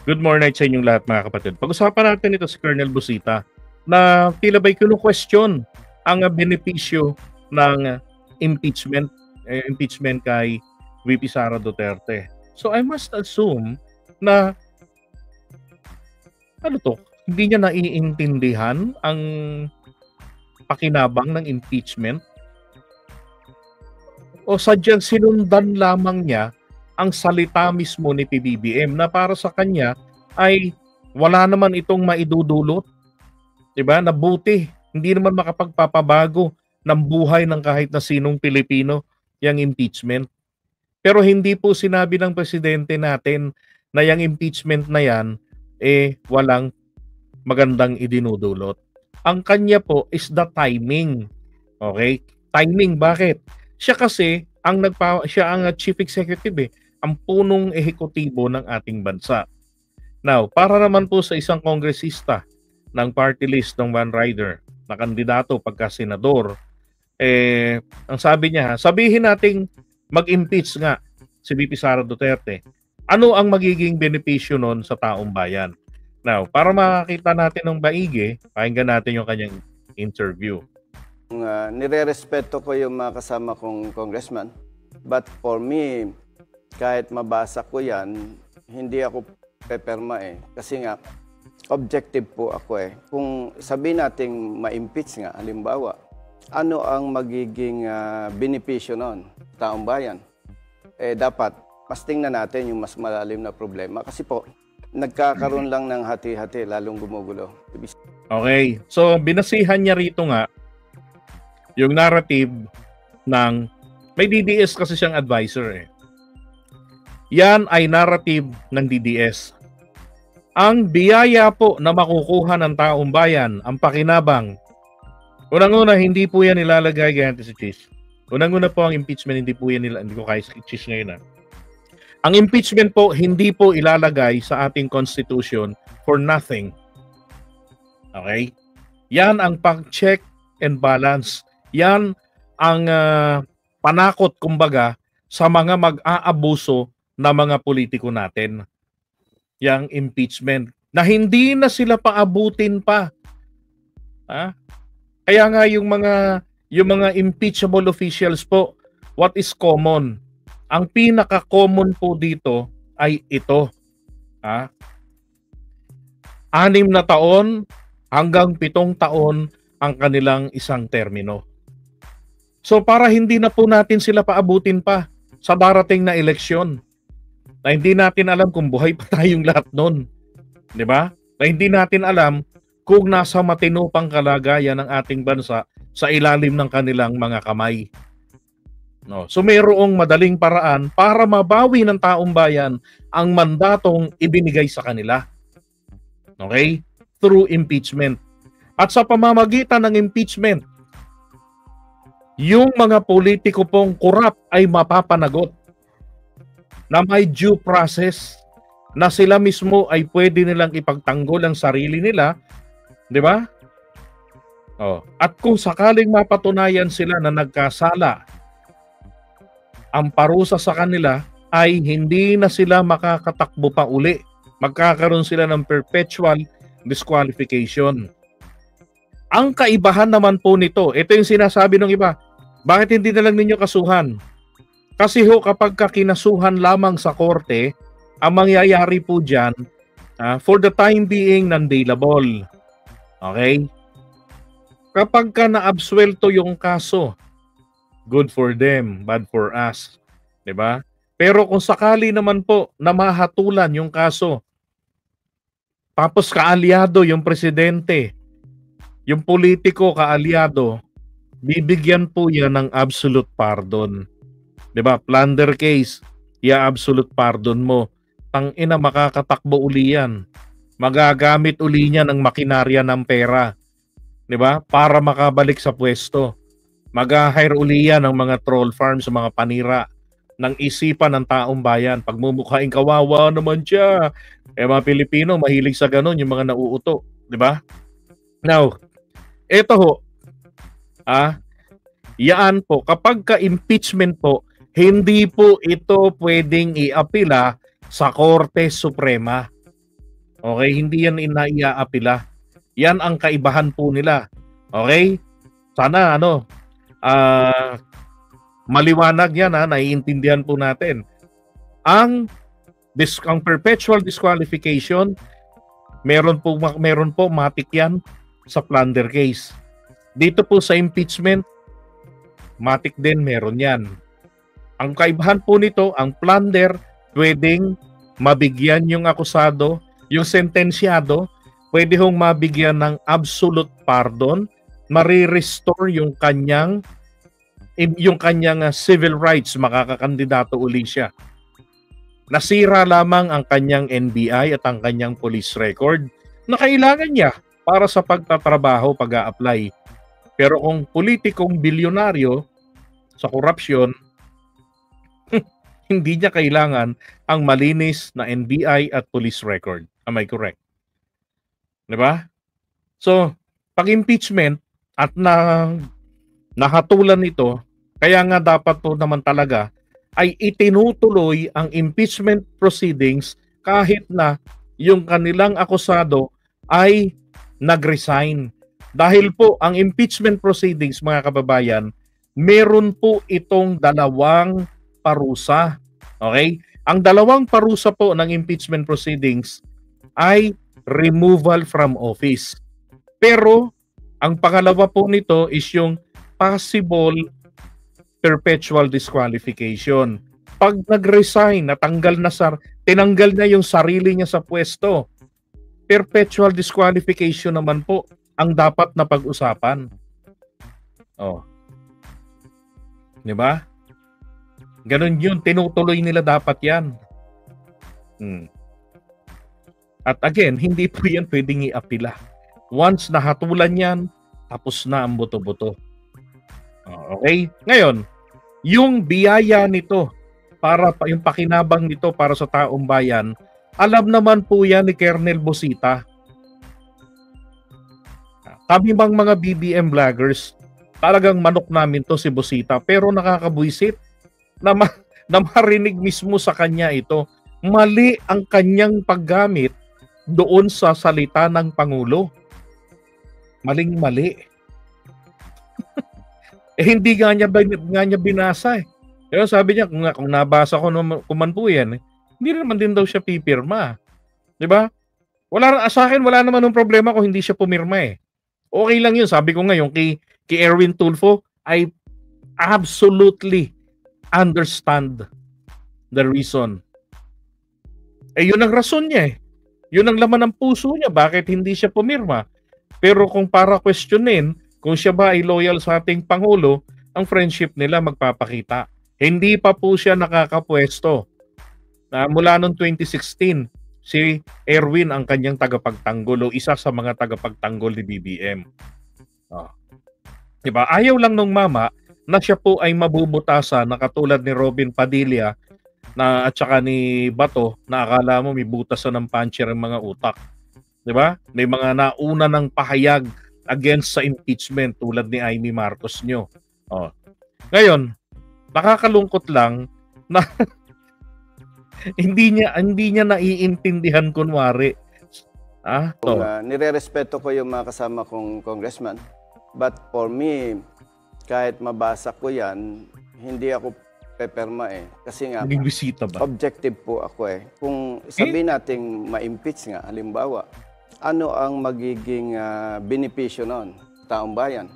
Good morning sa inyong lahat mga kapatid. Pag-usapan natin ito si Colonel Busita na tila ba'y kinu-question ang benepisyo ng impeachment kay VP Sara Duterte. So I must assume na hindi niya naiintindihan ang pakinabang ng impeachment o sadyang sinundan lamang niya ang salita mismo ni PBBM na para sa kanya ay wala naman itong maidudulot, 'di ba? Na buti hindi naman makapagpapabago ng buhay ng kahit na sinong Pilipino yang impeachment. Pero hindi po sinabi ng presidente natin na yang impeachment na yan walang magandang idinudulot. Ang kanya po is the timing. Okay? Timing, bakit? Siya kasi siya ang chief executive ang punong ehekutibo ng ating bansa. Now, para naman po sa isang kongresista ng party list ng One Rider na kandidato pagka senador, ang sabi niya, sabihin nating mag-impeach nga si VP Sara Duterte. Ano ang magiging benepisyo nun sa taong bayan? Now, para makakita natin ng maigi, pakinggan natin yung kanyang interview. Nire-respeto ko yung mga kasama kong congressman. But for me, kahit mabasa ko yan, hindi ako peperma Kasi nga, objective po ako Kung sabihin natin ma-impeach nga, halimbawa, ano ang magiging benepisyo nun, taong bayan? Dapat, mas tingnan natin yung mas malalim na problema. Kasi po, nagkakaroon lang ng hati-hati, lalong gumugulo. Okay, so binasihan niya rito nga yung narrative ng may DDS kasi siyang advisor Yan ay narrative ng DDS. Ang biyaya po na makukuha ng taong bayan, ang pakinabang, unang-una hindi po yan nilalagay ganito si Chis. Unang-una po ang impeachment, hindi po yan hindi ko kaya si Chis ngayon Ang impeachment po, hindi po ilalagay sa ating constitution for nothing. Okay? Yan ang pag-check and balance. Yan ang panakot, kumbaga, sa mga mag-aabuso na mga politiko natin. Yang impeachment. Na hindi na sila paabutin pa. Kaya nga yung mga impeachable officials po, what is common? Ang pinaka-common po dito ay ito. 6 na taon hanggang 7 taon ang kanilang isang termino. So para hindi na po natin sila paabutin pa sa darating na eleksyon, na hindi natin alam kung buhay pa tayong lahat nun. 'Di ba? Na hindi natin alam kung nasa matino pang kalagayan ng ating bansa sa ilalim ng kanilang mga kamay. No. So mayroong madaling paraan para mabawi ng taong bayan ang mandatong ibinigay sa kanila. Okay? Through impeachment. At sa pamamagitan ng impeachment, yung mga politiko pong korap ay mapapanagot na may due process na sila mismo ay pwede nilang ipagtanggol ang sarili nila, 'di ba? At kung sakaling mapatunayan sila na nagkasala, ang parusa sa kanila ay hindi na sila makakatakbo pa uli. Magkakaroon sila ng perpetual disqualification. Ang kaibahan naman po nito, ito yung sinasabi ng iba, bakit hindi na lang ninyo kasuhan? Kasi kapag kinasuhan lamang sa korte, ang mangyayari po dyan, for the time being, non-bailable. Okay? Kapag na-absuelto yung kaso, good for them, bad for us. 'Di ba? Pero kung sakali naman po na mahatulan yung kaso, tapos kaalyado yung presidente, yung politiko kaalyado, bibigyan po yan ng absolute pardon. 'Di ba? Plunder case, absolute pardon mo. Tangina, makakatakbo uli yan. Magagamit uli niya ng makinarya ng pera. 'Di ba? Para makabalik sa pwesto. Mag-hire uli yan ng mga troll farms, mga panira ng isipan ng taong bayan. Pagmumukhaing kawawa naman siya. Mga Pilipino, mahilig sa ganun, yung mga nauuto. Di ba? Now, eto yaan po, kapag ka-impeachment po, hindi po ito pwedeng i-apila sa Korte Suprema. Okay, hindi yan inaiaapila. Yan ang kaibahan po nila. Okay? Sana maliwanag yan, naiintindihan po natin. Ang perpetual disqualification, meron po matik yan sa plunder case. Dito po sa impeachment, matik din meron yan. Ang kaibahan po nito, ang plunder, pwedeng mabigyan yung akusado, yung sentensyado, pwede hong mabigyan ng absolute pardon, marirestore yung kanyang civil rights, makakakandidato uli siya. Nasira lamang ang kanyang NBI at ang kanyang police record na kailangan niya para sa pagtatrabaho, pag-a-apply. Pero kung politikong bilyonaryo sa korupsyon, hindi niya kailangan ang malinis na NBI at police record. Am I correct? Diba? So, pag-impeachment at nahatulan ito, kaya nga dapat po naman talaga ay itinutuloy ang impeachment proceedings kahit na yung kanilang akusado ay nag-resign. Dahil po ang impeachment proceedings, mga kababayan, meron po itong dalawang parusa. Okay? Ang dalawang parusa po ng impeachment proceedings ay removal from office. Pero ang pangalawa po nito is yung possible perpetual disqualification. Pag nag-resign, tinanggal na yung sarili niya sa pwesto, perpetual disqualification naman po ang dapat na pag-usapan. Oh. 'Di ba? Ganun yun, tinutuloy nila dapat yan. At again, hindi po yan pwedeng i-apila. Once nahatulan yan, tapos na ang buto-buto. Okay? Ngayon, yung biyaya nito, yung pakinabang nito para sa taong bayan, alam naman po yan ni Colonel Busita. Kami bang mga BBM vloggers, talagang manok namin to si Busita, pero nakakabuisit na marinig mismo sa kanya ito. Mali ang kanyang paggamit doon sa salita ng Pangulo. Maling-mali. Hindi nga niya binasa eh. Kaya sabi niya, kung nabasa ko kuman po yan, hindi naman din daw siya pipirma. Di ba? Sa akin, wala naman ng problema kung hindi siya pumirma eh. Okay lang yun. Sabi ko nga, yung kay Erwin Tulfo, I absolutely understand the reason. Yun ang rason niya eh. Yun ang laman ng puso niya. Bakit hindi siya pumirma? Pero kung para questionin, kung siya ba ay loyal sa ating Pangulo, ang friendship nila magpapakita. Hindi pa po siya nakakapwesto. Mula noong 2016, si Erwin ang kanyang tagapagtanggol o isa sa mga tagapagtanggol ni BBM. Diba? Ayaw lang nung mama na siya po ay mabubutasan na katulad ni Robin Padilla at saka ni Bato na akala mo may butasan ng puncher ang mga utak. Diba? May mga nauna ng pahayag against sa impeachment tulad ni Amy Marcos nyo. Ngayon, nakakalungkot lang na hindi niya naiintindihan kunwari. Nire-respeto ko yung mga kasama kong congressman. But for me, kahit mabasa ko yan, hindi ako peperma eh. Kasi nga, bisita ba? Objective po ako eh. Kung sabihin natin ma-impeach nga, halimbawa, ano ang magiging benepisyo noon sa taong bayan?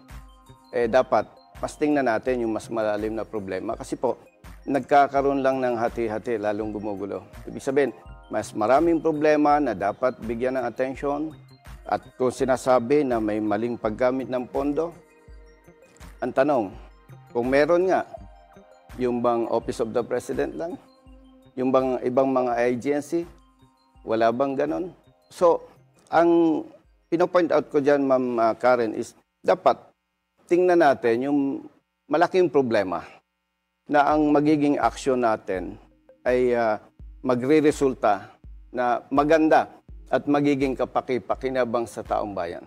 Dapat, mas tingnan natin yung mas malalim na problema. Kasi po, nagkakaroon lang ng hati-hati, lalong gumugulo. Ibig sabihin, mas maraming problema na dapat bigyan ng atensyon. At kung sinasabi na may maling paggamit ng pondo, ang tanong, kung meron nga, yung bang Office of the President lang? Yung bang ibang mga agency? Wala bang ganon? So, ang pinopoint out ko dyan, Ma'am Karen, is dapat tingnan natin yung malaking problema na ang magiging aksyon natin ay magre-resulta na maganda at magiging kapaki-pakinabang sa taong bayan.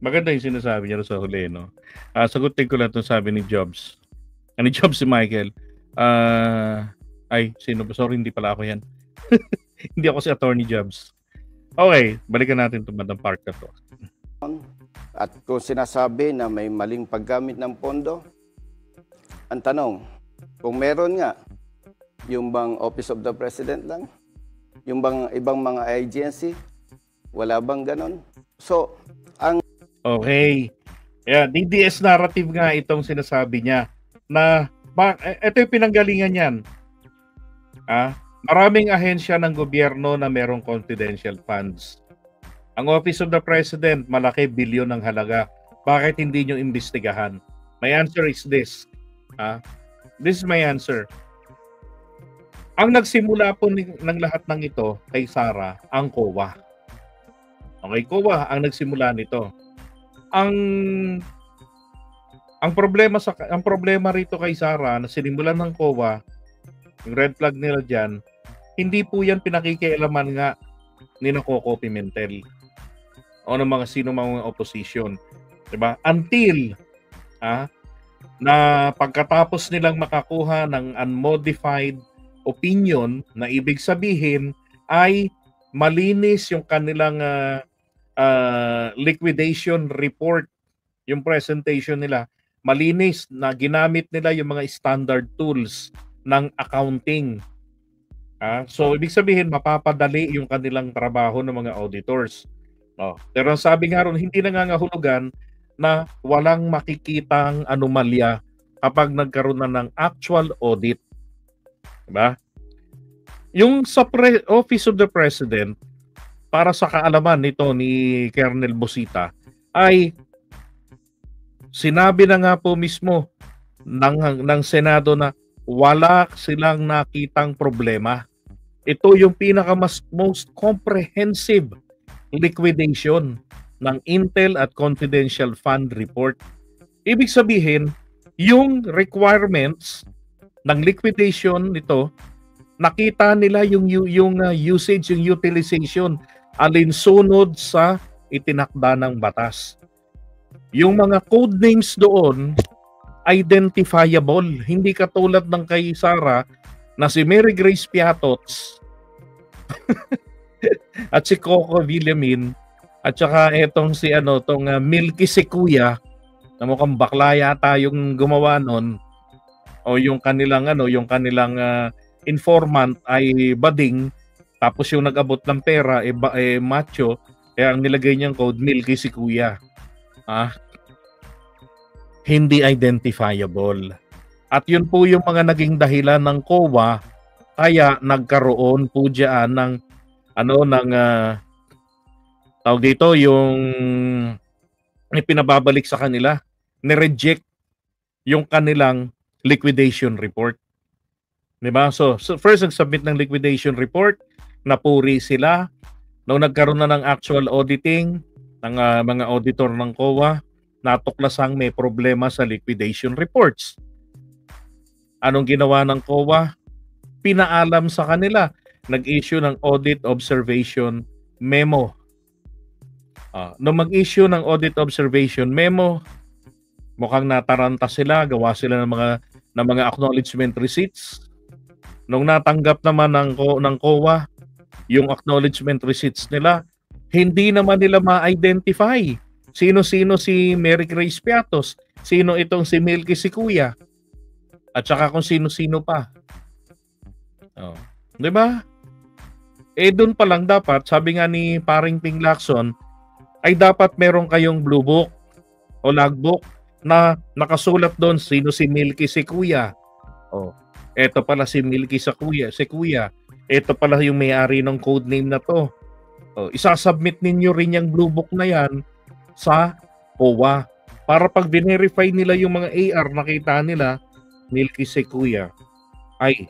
Maganda yung sinasabi niya sa huli, no? Sagutin ko lang itong sabi ni Jobs. Ni Jobs si Michael. Sino ba? Sorry, hindi pala ako yan. Hindi ako si Attorney Jobs. Okay, balikan natin itong Madam Park na to. At kung sinasabi na may maling paggamit ng pondo, ang tanong, kung meron nga, yung bang Office of the President lang? Yung bang ibang mga agency? Wala bang ganon? So, Okay. Yeah, DDS narrative nga itong sinasabi niya na ito yung pinanggalingan niyan. Maraming ahensya ng gobyerno na merong confidential funds. Ang Office of the President, malaki, bilyon ng halaga. Bakit hindi nyo imbestigahan? My answer is this. This is my answer. Ang nagsimula po ng lahat ng ito kay Sara, ang COA. Okay, COA ang nagsimula nito. Ang problema rito kay Sara na sinimulan ng COA, yung red flag nila diyan, hindi po yan pinakikialaman nga ni Coco Pimentel o ng mga sino mga opposition, 'di ba? Until na pagkatapos nilang makakuha ng unmodified opinion na ibig sabihin ay malinis yung kanilang liquidation report, yung presentation nila, malinis na ginamit nila yung mga standard tools ng accounting. So, ibig sabihin, mapapadali yung kanilang trabaho ng mga auditors. Pero sabi nga ron, hindi nangangahulugan na walang makikitang anomalya kapag nagkaroon na ng actual audit. Diba? Yung sa Office of the President, para sa kaalaman nito ni Colonel Busita, ay sinabi na nga po mismo ng Senado na wala silang nakitang problema. Ito yung most comprehensive liquidation ng Intel at Confidential Fund Report. Ibig sabihin, yung requirements ng liquidation nito, nakita nila yung usage, yung utilization, alinsunod sa itinakda ng batas. Yung mga code names doon, identifiable. Hindi katulad ng kay Sara na si Mary Grace Piatots at si Coco Villamin at saka etong si Milky Sequoia na mukhang bakla yata yung gumawa nun, o yung kanilang informant ay bading, tapos yung nag-abot ng pera macho, kaya ang nilagay niyang code Milky Sequoia. Hindi identifiable. At yun po yung mga naging dahilan ng COA kaya nagkaroon po diyan ng tawag dito, yung pinababalik sa kanila, ni-reject yung kanilang liquidation report. Diba? So first nag-submit ng liquidation report, napuri sila. Nung nagkaroon na ng actual auditing ng mga auditor ng COA, natuklasang may problema sa liquidation reports. Anong ginawa ng COA? Pinaalam sa kanila. Nag-issue ng audit observation memo. Nung mag-issue ng audit observation memo, mukhang nataranta sila, gawa sila ng mga acknowledgement receipts. Nung natanggap naman ng COA yung acknowledgement receipts nila, hindi naman nila ma-identify sino-sino si Mary Grace Piatos, sino itong si Milky Sequoia, at saka kung sino-sino pa. Di ba? Doon pa lang dapat, sabi nga ni Paring Ping Lacson, ay dapat meron kayong blue book o logbook na nakasulat doon sino si Milky Sequoia. Eto pala si Milky Sequoia. Eto pala yung may-ari ng code name na to. Isasubmit ninyo rin yung blue book na yan sa COA para pag verify nila yung mga AR, nakita nila Milky Sequoia, ay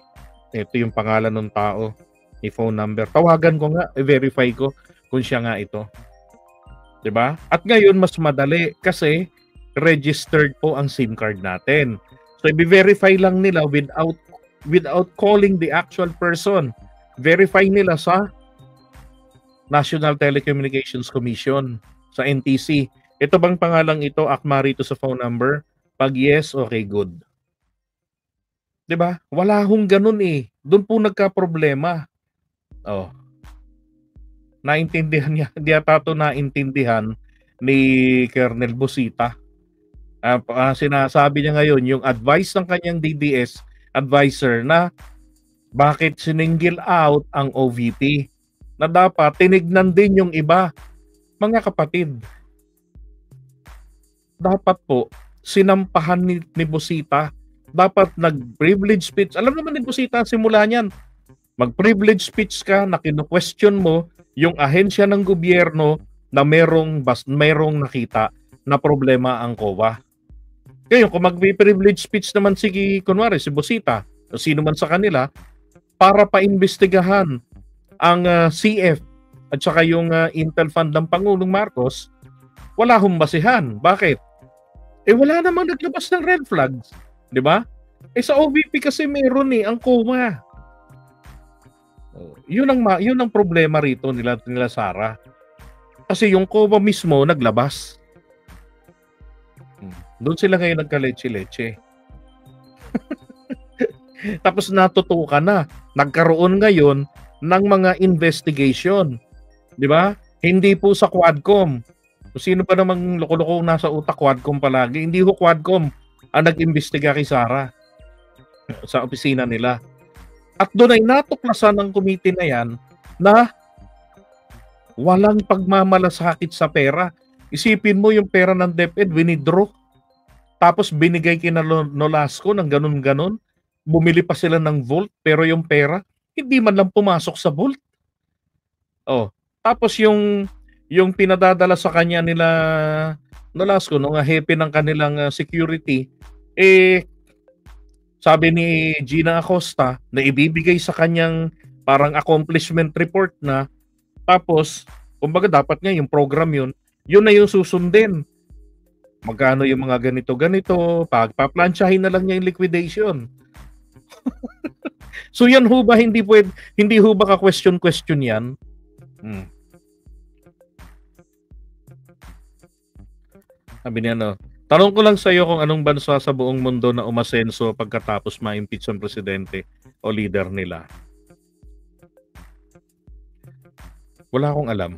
ito yung pangalan ng tao, may phone number, tawagan ko nga, i-verify ko kung siya nga ito, diba? At ngayon mas madali kasi registered po ang SIM card natin, so i-verify lang nila without calling the actual person. Verify nila sa National Telecommunications Commission, sa NTC. Ito bang pangalang ito, akma rito sa phone number? Pag yes, okay, good. Diba? Wala hong ganun eh. Doon po nagka-problema. Oh, naintindihan niya, hindi ata ito naintindihan ni Colonel Busita. Sinasabi niya ngayon yung advice ng kanyang DDS advisor na bakit siningil out ang OVP, na dapat tinignan din yung iba. Mga kapatid, dapat po sinampahan ni Busita, dapat nag-privilege speech. Alam naman ni Busita simula niyan, mag-privilege speech ka na kino-question mo yung ahensya ng gobyerno na merong nakita na problema ang COA. Ngayon, kung mag-privilege speech naman si Busita, o sino man sa kanila, para paimbestigahan ang CF at saka yung Intel Fund ng Pangulong Marcos, wala hong basihan. Bakit? Wala namang naglabas ng red flags. Di ba? Sa OVP kasi meron ang COA. Yun ang problema rito nila Sara. Kasi yung COA mismo naglabas. Doon sila ngayon nagka-leche-leche. Tapos natutukan na. Nagkaroon ngayon ng mga investigation. Di ba? Hindi po sa Quadcom. Kung sino pa namang loko-loko nasa utak, Quadcom palagi. Hindi ho Quadcom ang nag-imbestiga kay Sara sa opisina nila. At doon ay natuklasan ng committee na yan na walang pagmamalasakit sa pera. Isipin mo yung pera ng DepEd, winidraw. Tapos binigay kina Nolasco ng ganun-ganun. Bumili pa sila ng vault, pero yung pera, hindi man lang pumasok sa vault. Tapos yung pinadadala sa kanya nila Nolasco, nung hepe ng kanilang security, sabi ni Gina Acosta na ibibigay sa kanyang parang accomplishment report na, tapos, kumbaga dapat nga yung program yun na yung susundin. Magkano yung mga ganito-ganito, pagpaplansyahin na lang niya yung liquidation. So yan ho ba, hindi ho ba ka-question yan? Sabi niya, tanong ko lang sa iyo kung anong bansa sa buong mundo na umasenso pagkatapos ma-impeach ang presidente o leader nila. Wala akong alam.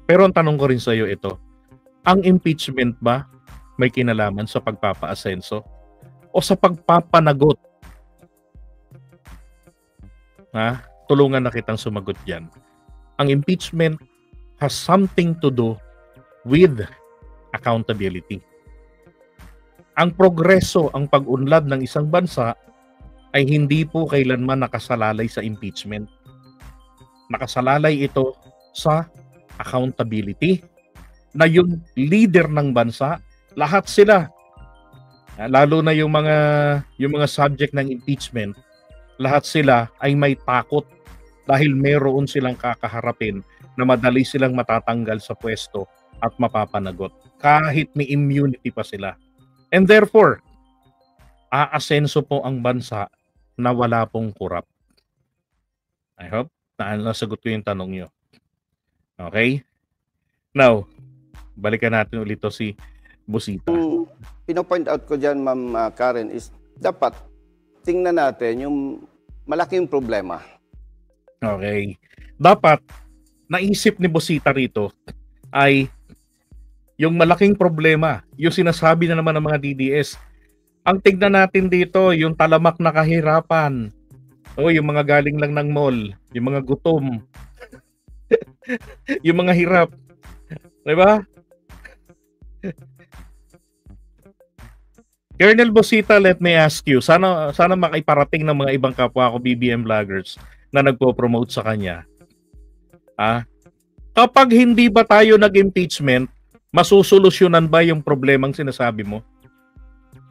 Pero ang tanong ko rin sa iyo ito, ang impeachment ba may kinalaman sa pagpapa-asenso o sa pagpapanagot? Tulungan na kitang sumagot diyan. Ang impeachment has something to do with accountability. Ang progreso, ang pag-unlad ng isang bansa ay hindi po kailanman nakasalalay sa impeachment. Nakasalalay ito sa accountability na yung leader ng bansa, lahat sila, lalo na yung mga subject ng impeachment, lahat sila ay may takot dahil meron silang kakaharapin na madali silang matatanggal sa pwesto at mapapanagot kahit may immunity pa sila. And therefore, aasenso po ang bansa na wala pong corrupt. I hope na nasagot ko yung tanong nyo. Okay? Now, balikan natin ulit to si Busita. Pino-point out ko dyan, Ma'am Karen, is dapat tingnan natin yung malaking problema. Okay. Dapat, naisip ni Busita rito ay yung malaking problema, yung sinasabi na naman ng mga DDS. Ang tignan natin dito, yung talamak na kahirapan. Yung mga galing lang ng mall, yung mga gutom, yung mga hirap. Diba? Colonel Busita, let me ask you, sana makaiparating ng mga ibang kapwa ko BBM vloggers na nagpo-promote sa kanya. Kapag hindi ba tayo nag-impeachment, masusolusyonan ba yung problemang sinasabi mo?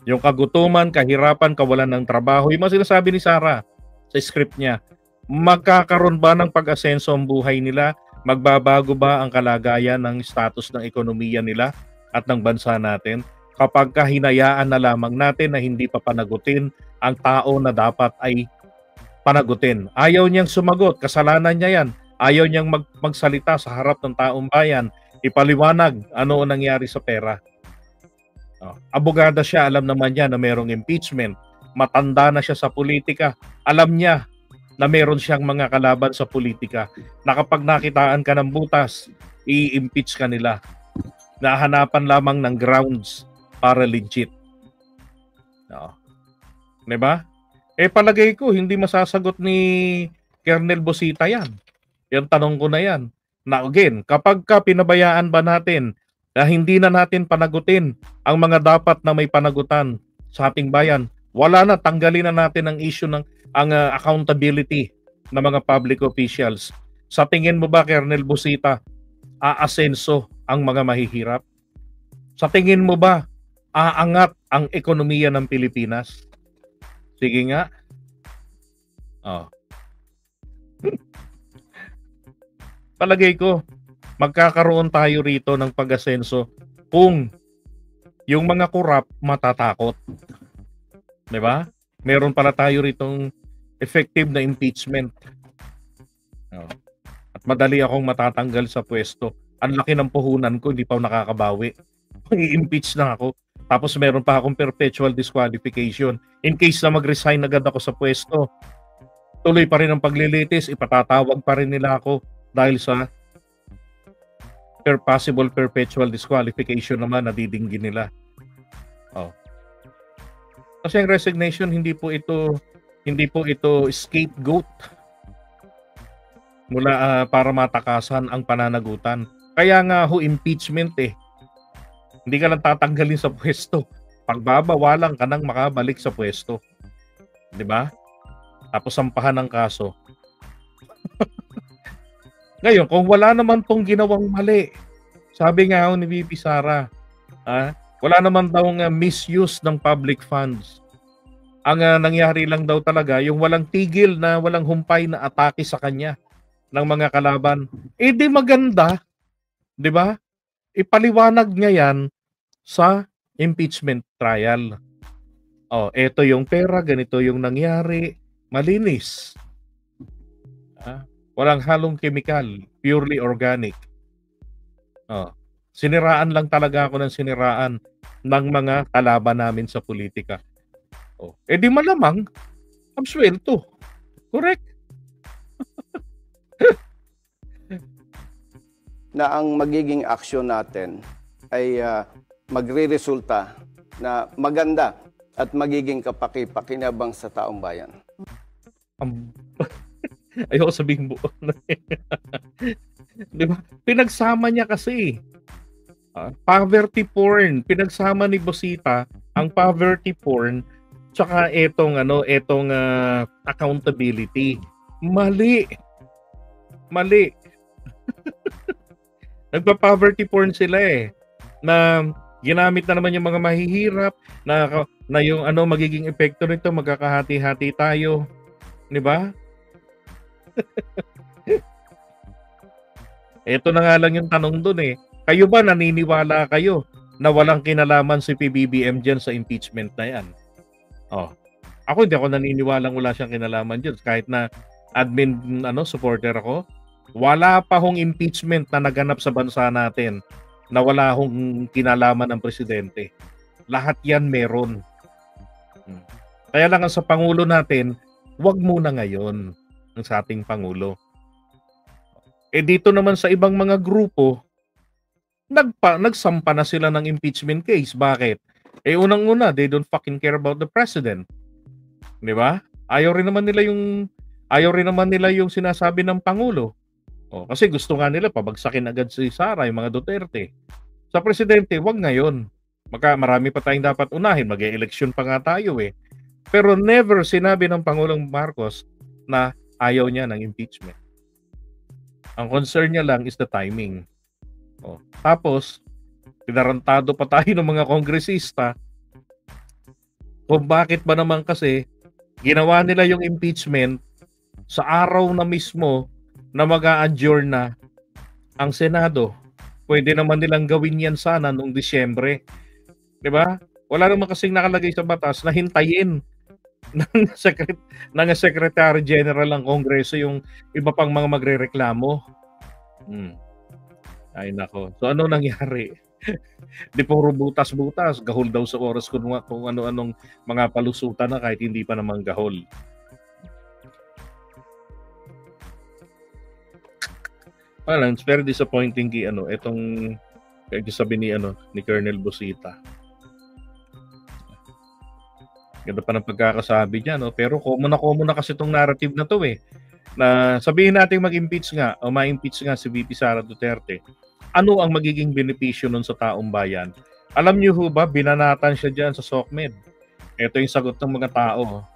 Yung kagutuman, kahirapan, kawalan ng trabaho, yung mga sinasabi ni Sara sa script niya, magkakaroon ba ng pag-asenso ang buhay nila? Magbabago ba ang kalagayan ng status ng ekonomiya nila at ng bansa natin? Kapag hinayaan na lamang natin na hindi pa panagutin ang tao na dapat ay panagutin. Ayaw niyang sumagot, kasalanan niya yan. Ayaw niyang magsalita sa harap ng taong bayan, ipaliwanag ano ang nangyari sa pera. Abogada siya, alam naman niya na merong impeachment. Matanda na siya sa politika. Alam niya na meron siyang mga kalaban sa politika na kapag nakitaan ka ng butas, i-impeach ka nila. Nahanapan lamang ng grounds para legit. No. Diba? Palagay ko, hindi masasagot ni Colonel Busita yan. Yung tanong ko na yan. Na again, kapag ka pinabayaan ba natin na hindi na natin panagutin ang mga dapat na may panagutan sa ating bayan, wala na, tanggalin na natin ang issue ng accountability ng mga public officials. Sa tingin mo ba, Colonel Busita, aasenso ang mga mahihirap? Sa tingin mo ba, aangat ang ekonomiya ng Pilipinas? Sige nga. Oh. Palagay ko, magkakaroon tayo rito ng pag-asenso kung yung mga korap matatakot. Diba? Meron pala tayo ritong effective na impeachment. Oh. At madali akong matatanggal sa pwesto. Ang laki ng puhunan ko, hindi pa ako nakakabawi. I-impeach na ako. Tapos meron pa akong perpetual disqualification. In case na mag-resign agad ako sa pwesto, tuloy pa rin ang paglilitis, ipatatawag pa rin nila ako dahil sa possible perpetual disqualification naman na didinggin nila. Oh. Kasi ang resignation, hindi po ito scapegoat mula para matakasan ang pananagutan. Kaya nga impeachment Hindi ka lang tatanggalin sa pwesto. Pagbabawalan ka nang makabalik sa pwesto. 'Di ba? Tapos sampahan ng kaso. Ngayon, kung wala naman tong ginawang mali, sabi nga ni VP Sara, wala naman daw misuse ng public funds. Ang nangyari lang daw talaga, yung walang tigil na walang humpay na atake sa kanya ng mga kalaban. Di maganda, 'di ba? Ipaliwanag niya yan sa impeachment trial. Eto yung pera, ganito yung nangyari, malinis. Walang halong chemical, purely organic. Siniraan lang talaga ako ng siniraan ng mga kalaban namin sa politika. Di malamang, absuelto. Correct? Na ang magiging aksyon natin ay magre-resulta na maganda at magiging kapaki-pakinabang sa taong bayan. Ayoko sabihin buo. Di ba? Pinagsama niya kasi. Poverty porn. Pinagsama ni Busita ang poverty porn tsaka etong accountability. Mali. Nagpa-poverty porn sila na ginamit na naman yung mga mahihirap na yung magiging epekto nito, magkakahati-hati tayo. 'Di ba? Ito na nga lang yung tanong doon Kayo ba naniniwala kayo na walang kinalaman si PBBM diyan sa impeachment na 'yan? Ako hindi ako naniniwalang wala siyang kinalaman diyan kahit na admin supporter ako. Wala pa hong impeachment na naganap sa bansa natin na wala hong kinalaman ng presidente. Lahat yan meron. Kaya lang sa Pangulo natin, wag muna ngayon ang sa ating Pangulo. Dito naman sa ibang mga grupo, nagsampa na sila ng impeachment case. Bakit? Unang-una, they don't fucking care about the president. Di ba? Ayaw rin naman nila yung sinasabi ng Pangulo. Kasi gusto nga nila pabagsakin agad si Sara, yung mga Duterte. Sa presidente, wag ngayon. Marami pa tayong dapat unahin. Mag-e-election pa nga tayo Pero never sinabi ng Pangulong Marcos na ayaw niya ng impeachment. Ang concern niya lang is the timing. Tapos, pinarantado pa tayo ng mga kongresista kung bakit ba naman kasi ginawa nila yung impeachment sa araw na mismo na mag-a-adjourn na ang Senado. Pwede naman nilang gawin yan sana noong Disyembre. 'Di ba? Wala naman kasing nakalagay sa batas na hintayin ng Secretary General ng Kongreso yung iba pang mga magrereklamo. Ay nako. So ano nangyari? Di puro butas-butas, gahol daw sa oras kung ano-anong mga palusutan na kahit hindi pa naman gahol. Parang it's very disappointing kay itong sabi ni Colonel Busita. Ganda pa ng pagkakasabi niya, no? Pero common na kasi itong narrative na to eh. Na sabihin natin mag-impeach nga o ma-impeach nga si VP Sara Duterte. Ano ang magiging benepisyo nun sa taong bayan? Alam niyo ho ba, binanatan siya dyan sa SOCMED. Ito yung sagot ng mga tao.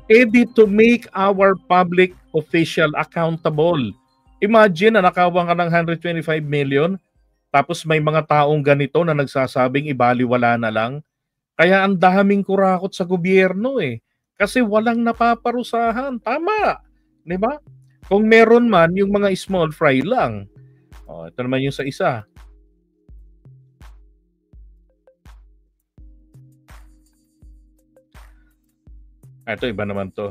Edit to make our public official accountable. Imagine na nakawan ka ng 125 million, tapos may mga taong ganito na nagsasabing ibaliwala na lang. Kaya ang daming kurakot sa gobyerno eh. Kasi walang napaparusahan. Tama. Di ba? Kung meron man, yung mga small fry lang. Oh, ito naman yung sa isa. Ito, iba naman to.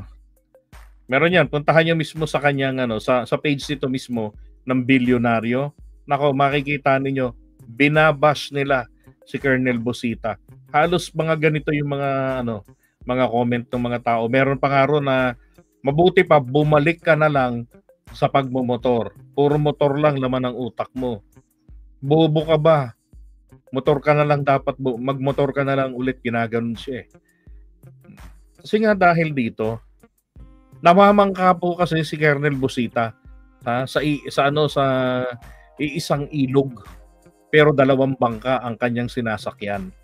Meron yan. Puntahan nyo mismo sa kanyang, sa page nito mismo ng bilyonaryo. Nako, makikita ninyo, binabash nila si Colonel Busita. Halos mga ganito yung mga comment ng mga tao. Meron pa nga ron na mabuti pa bumalik ka na lang sa pagmumotor. Puro motor lang laman ang utak mo. Bobo ka ba? Motor ka na lang dapat, magmotor ka na lang ulit, ginaganon siya eh. Kasi nga dahil dito, namamangka po kasi si Colonel Busita sa iisang ilog, pero dalawang bangka ang kanyang sinasakyan.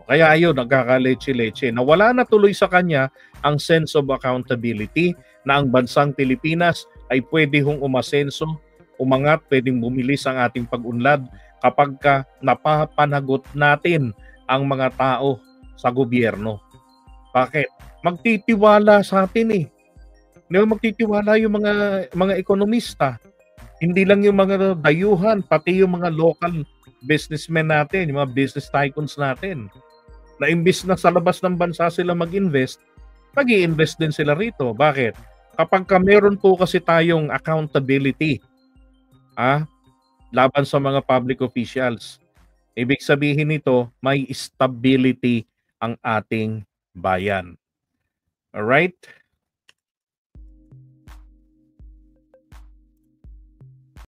Kaya ayun, nagkakaleche-leche. Nawala na tuloy sa kanya ang sense of accountability na ang bansang Pilipinas ay pwede hong umasenso, umangat, pwedeng bumilis ang ating pag-unlad kapag napapanagot natin ang mga tao sa gobyerno. Bakit? Magtitiwala sa atin eh. Magtitiwala yung mga ekonomista. Hindi lang yung mga dayuhan, pati yung mga local businessmen natin, yung mga business tycoons natin. Na imbis na sa labas ng bansa sila mag-invest, mag-i-invest din sila rito. Bakit? Kapag meron po kasi tayong accountability laban sa mga public officials, ibig sabihin nito, may stability ang ating bayan. Alright?